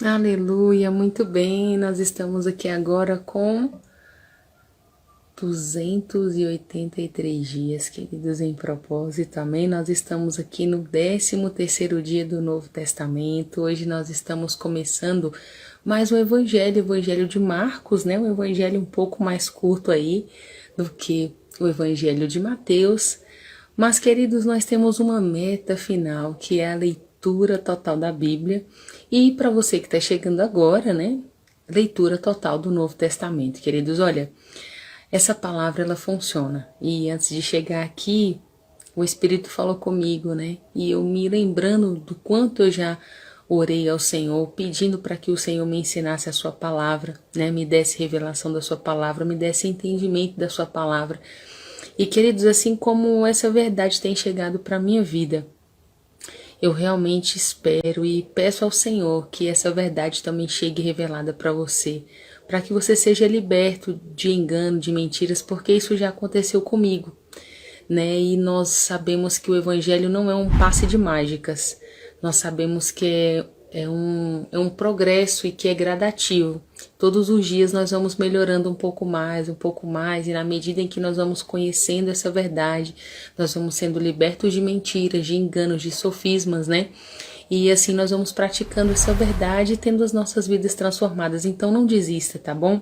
Aleluia, muito bem. Nós estamos aqui agora com 283 dias, queridos, em propósito. Amém. Nós estamos aqui no 13º dia do Novo Testamento. Hoje nós estamos começando mais um evangelho de Marcos, né? Um evangelho um pouco mais curto aí do que o evangelho de Mateus. Mas, queridos, nós temos uma meta final, que é a leitura total da Bíblia. E para você que está chegando agora, né? Leitura total do Novo Testamento. Queridos, olha, essa palavra ela funciona. E antes de chegar aqui, o Espírito falou comigo, né? E eu me lembrando do quanto eu já orei ao Senhor, pedindo para que o Senhor me ensinasse a sua palavra, né? Me desse revelação da sua palavra, me desse entendimento da sua palavra. E, queridos, assim como essa verdade tem chegado para a minha vida, eu realmente espero e peço ao Senhor que essa verdade também chegue revelada para você, para que você seja liberto de engano, de mentiras, porque isso já aconteceu comigo, né? E nós sabemos que o Evangelho não é um passe de mágicas, nós sabemos que é um progresso e que é gradativo. Todos os dias nós vamos melhorando um pouco mais, e na medida em que nós vamos conhecendo essa verdade, nós vamos sendo libertos de mentiras, de enganos, de sofismas, né? E assim nós vamos praticando essa verdade e tendo as nossas vidas transformadas. Então não desista, tá bom?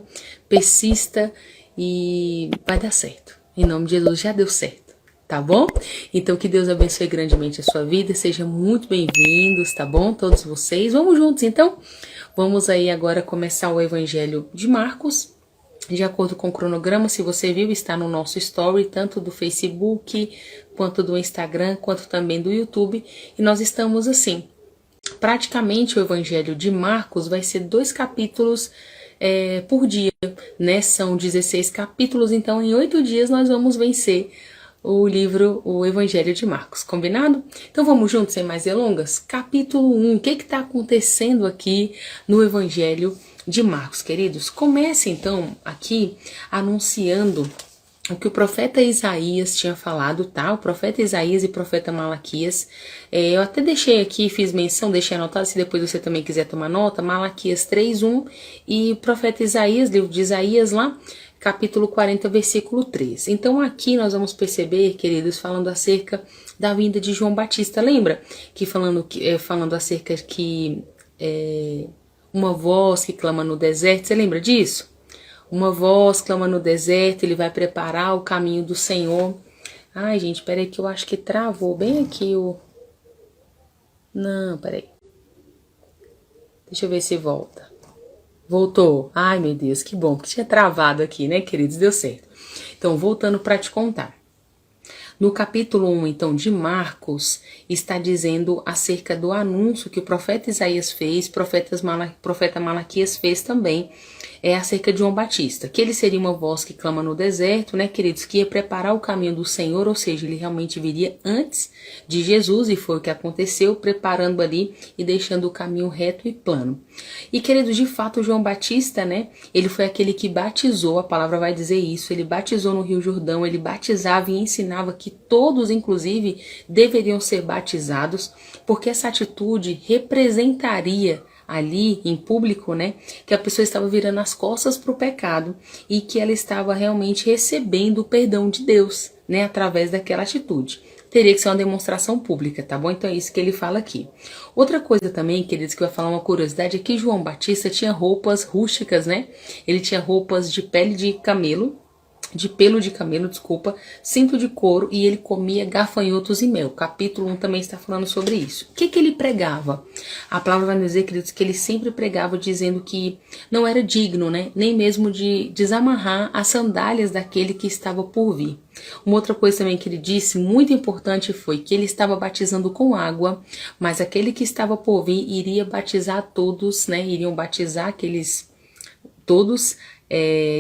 Persista e vai dar certo. Em nome de Jesus, já deu certo. Tá bom? Então que Deus abençoe grandemente a sua vida, sejam muito bem-vindos, tá bom? Todos vocês, vamos juntos então? Vamos aí agora começar o Evangelho de Marcos, de acordo com o cronograma, se você viu, está no nosso story, tanto do Facebook, quanto do Instagram, quanto também do YouTube, e nós estamos assim, praticamente o Evangelho de Marcos vai ser 2 capítulos por dia, né? São 16 capítulos, então em 8 dias nós vamos vencer o Evangelho de Marcos, combinado? Então vamos juntos, sem mais delongas? Capítulo 1, o que está acontecendo aqui no Evangelho de Marcos, queridos? Comece então aqui anunciando o que o profeta Isaías tinha falado, tá? O profeta Isaías e o profeta Malaquias. Eu até deixei aqui, fiz menção, deixei anotado, se depois você também quiser tomar nota, Malaquias 3:1 e o profeta Isaías, livro de Isaías lá, capítulo 40, versículo 3. Então aqui nós vamos perceber, queridos, falando acerca da vinda de João Batista. Lembra que falando acerca que uma voz que clama no deserto, você lembra disso? Uma voz clama no deserto, ele vai preparar o caminho do Senhor. Ai, gente, peraí que eu acho que travou bem aqui o... Não, peraí. Deixa eu ver se volta. Voltou. Ai, meu Deus, que bom, porque tinha travado aqui, né, queridos? Deu certo. Então, voltando para te contar. No capítulo 1, então, de Marcos, está dizendo acerca do anúncio que o profeta Isaías fez, profeta Malaquias fez também, acerca de João Batista, que ele seria uma voz que clama no deserto, né, queridos, que ia preparar o caminho do Senhor, ou seja, ele realmente viria antes de Jesus, e foi o que aconteceu, preparando ali e deixando o caminho reto e plano. E, queridos, de fato, João Batista, né, ele foi aquele que batizou, a palavra vai dizer isso, ele batizou no Rio Jordão, ele batizava e ensinava que todos, inclusive, deveriam ser batizados, porque essa atitude representaria ali em público, né, que a pessoa estava virando as costas para o pecado e que ela estava realmente recebendo o perdão de Deus, né, através daquela atitude. Teria que ser uma demonstração pública, tá bom? Então é isso que ele fala aqui. Outra coisa também, queridos, que eu vou falar uma curiosidade, é que João Batista tinha roupas rústicas, né? Ele tinha roupas de pele de camelo, de pelo de camelo, desculpa, cinto de couro, e ele comia gafanhotos e mel. Capítulo 1 também está falando sobre isso. O que ele pregava? A palavra vai dizer, queridos, que ele sempre pregava dizendo que não era digno, né, nem mesmo de desamarrar as sandálias daquele que estava por vir. Uma outra coisa também que ele disse, muito importante, foi que ele estava batizando com água, mas aquele que estava por vir iria batizar todos, né, iriam batizar aqueles todos,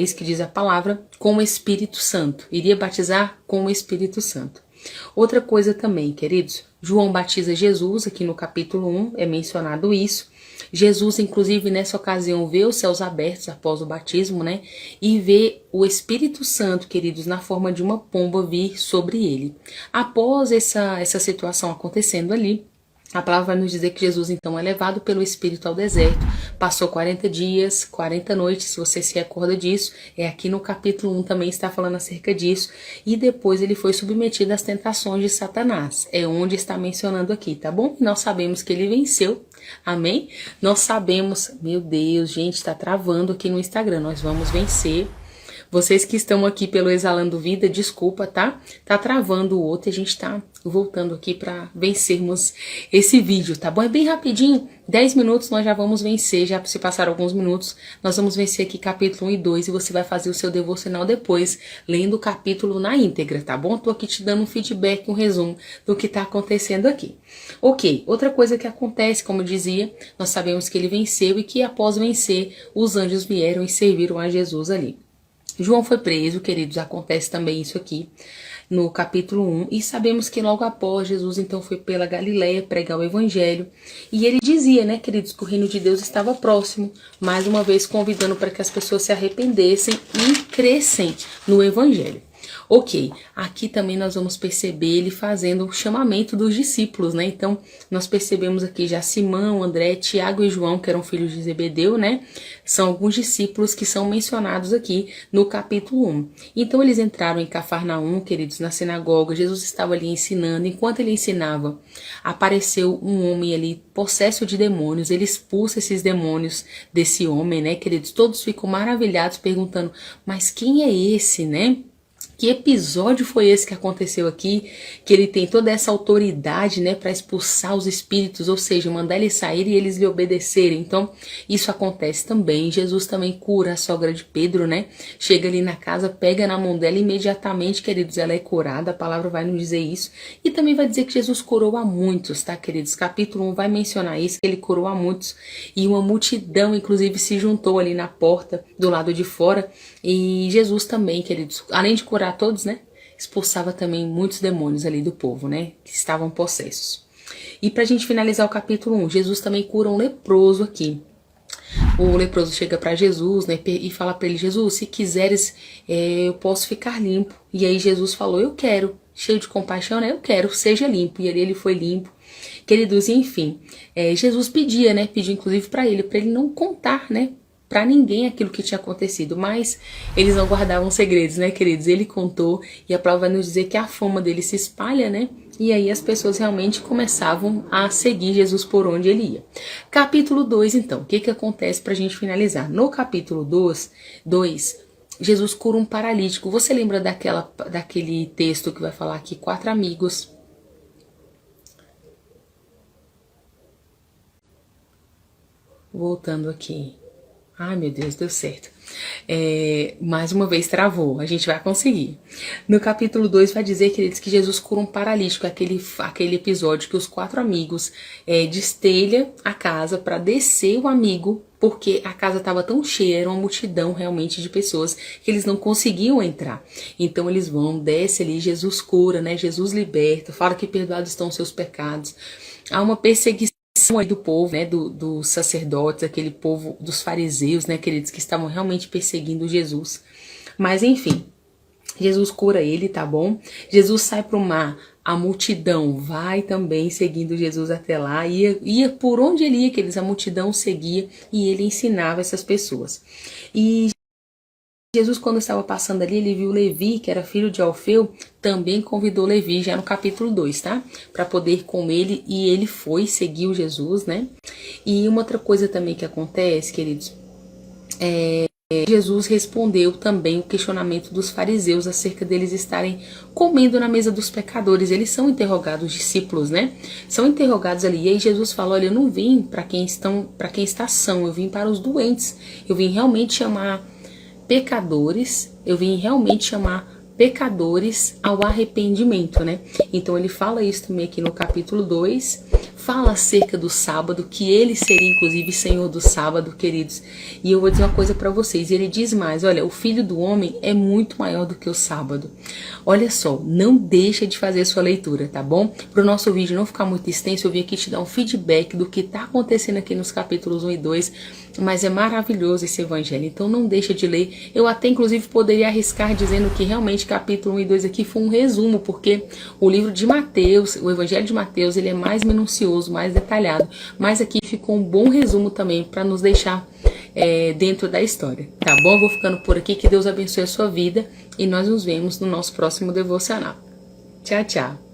isso que diz a palavra, com o Espírito Santo. Iria batizar com o Espírito Santo. Outra coisa também, queridos, João batiza Jesus, aqui no capítulo 1 é mencionado isso. Jesus, inclusive, nessa ocasião, vê os céus abertos após o batismo, né? E vê o Espírito Santo, queridos, na forma de uma pomba vir sobre ele. Após essa situação acontecendo ali, A palavra vai nos dizer que Jesus então é levado pelo Espírito ao deserto, passou 40 dias, 40 noites, se você se recorda disso, aqui no capítulo 1 também está falando acerca disso, e depois ele foi submetido às tentações de Satanás, é onde está mencionando aqui, tá bom? E nós sabemos que ele venceu, amém? Nós sabemos, meu Deus, gente, está travando aqui no Instagram, nós vamos vencer. Vocês que estão aqui pelo Exalando Vida, desculpa, tá? Tá travando o outro e a gente tá voltando aqui para vencermos esse vídeo, tá bom? É bem rapidinho, 10 minutos nós já vamos vencer, já se passaram alguns minutos, nós vamos vencer aqui capítulo 1 e 2 e você vai fazer o seu devocional depois, lendo o capítulo na íntegra, tá bom? Tô aqui te dando um feedback, um resumo do que tá acontecendo aqui. Ok, outra coisa que acontece, como eu dizia, nós sabemos que ele venceu e que após vencer, os anjos vieram e serviram a Jesus ali. João foi preso, queridos, acontece também isso aqui no capítulo 1, e sabemos que logo após Jesus então foi pela Galileia pregar o evangelho, e ele dizia, né, queridos, que o reino de Deus estava próximo, mais uma vez convidando para que as pessoas se arrependessem e crescem no evangelho. Ok, aqui também nós vamos perceber ele fazendo o chamamento dos discípulos, né? Então, nós percebemos aqui já Simão, André, Tiago e João, que eram filhos de Zebedeu, né? São alguns discípulos que são mencionados aqui no capítulo 1. Então, eles entraram em Cafarnaum, queridos, na sinagoga. Jesus estava ali ensinando. Enquanto ele ensinava, apareceu um homem ali possesso de demônios. Ele expulsa esses demônios desse homem, né, queridos? Todos ficam maravilhados, perguntando, mas quem é esse, né? Que episódio foi esse que aconteceu aqui, que ele tem toda essa autoridade, né, para expulsar os espíritos, ou seja, mandar eles saírem e eles lhe obedecerem. Então, isso acontece também. Jesus também cura a sogra de Pedro, né? Chega ali na casa, pega na mão dela e imediatamente, queridos, ela é curada. A palavra vai nos dizer isso. E também vai dizer que Jesus curou a muitos, tá, queridos? Capítulo 1 vai mencionar isso, que ele curou a muitos. E uma multidão, inclusive, se juntou ali na porta, do lado de fora. E Jesus também, queridos, além de curar todos, né, expulsava também muitos demônios ali do povo, né, que estavam possessos. E pra gente finalizar o capítulo 1, Jesus também cura um leproso aqui. O leproso chega para Jesus, né, e fala para ele, Jesus, se quiseres, eu posso ficar limpo. E aí Jesus falou, eu quero, cheio de compaixão, né, eu quero, seja limpo. E ali ele foi limpo. Queridos, enfim, Jesus pedia, né, pediu inclusive para ele não contar, né, para ninguém aquilo que tinha acontecido, mas eles não guardavam segredos, né, queridos? Ele contou e a palavra vai nos dizer que a fama dele se espalha, né? E aí as pessoas realmente começavam a seguir Jesus por onde ele ia. Capítulo 2, então, o que acontece para a gente finalizar? No capítulo 2, Jesus cura um paralítico. Você lembra daquele texto que vai falar que 4 amigos... Voltando aqui... Ai, meu Deus, deu certo. Mais uma vez travou, a gente vai conseguir. No capítulo 2 vai dizer, queridos, que Jesus cura um paralítico, aquele episódio que os 4 amigos destelham a casa para descer o amigo, porque a casa estava tão cheia, era uma multidão realmente de pessoas que eles não conseguiam entrar. Então eles vão, desce ali, Jesus cura, né? Jesus liberta, fala que perdoados estão os seus pecados. Há uma perseguição aí do povo, né, dos sacerdotes, aquele povo dos fariseus, né, queridos, que estavam realmente perseguindo Jesus. Mas enfim, Jesus cura ele, tá bom? Jesus sai para o mar, a multidão vai também seguindo Jesus até lá, ia por onde ele ia, queridos, a multidão seguia e ele ensinava essas pessoas. E Jesus, quando estava passando ali, ele viu Levi, que era filho de Alfeu, também convidou Levi, já no capítulo 2, tá? Para poder ir com ele, e ele foi, seguiu Jesus, né? E uma outra coisa também que acontece, queridos, Jesus respondeu também o questionamento dos fariseus acerca deles estarem comendo na mesa dos pecadores. Eles são interrogados, os discípulos, né? São interrogados ali. E aí Jesus falou, olha, eu não vim para quem está são, eu vim para os doentes. Eu vim realmente chamar pecadores, eu vim realmente chamar pecadores ao arrependimento, né? Então ele fala isso também aqui no capítulo 2, fala acerca do sábado, que ele seria inclusive Senhor do sábado, queridos. E eu vou dizer uma coisa para vocês, ele diz mais, olha, o Filho do Homem é muito maior do que o sábado. Olha só, não deixa de fazer sua leitura, tá bom? Para o nosso vídeo não ficar muito extenso, eu vim aqui te dar um feedback do que tá acontecendo aqui nos capítulos 1 e 2, mas é maravilhoso esse evangelho, então não deixa de ler. Eu até inclusive poderia arriscar dizendo que realmente capítulo 1 e 2 aqui foi um resumo, porque o livro de Mateus, o evangelho de Mateus, ele é mais minucioso minucioso, mais detalhado, mas aqui ficou um bom resumo também para nos deixar dentro da história, tá bom? Eu vou ficando por aqui, que Deus abençoe a sua vida e nós nos vemos no nosso próximo devocional. Tchau, tchau!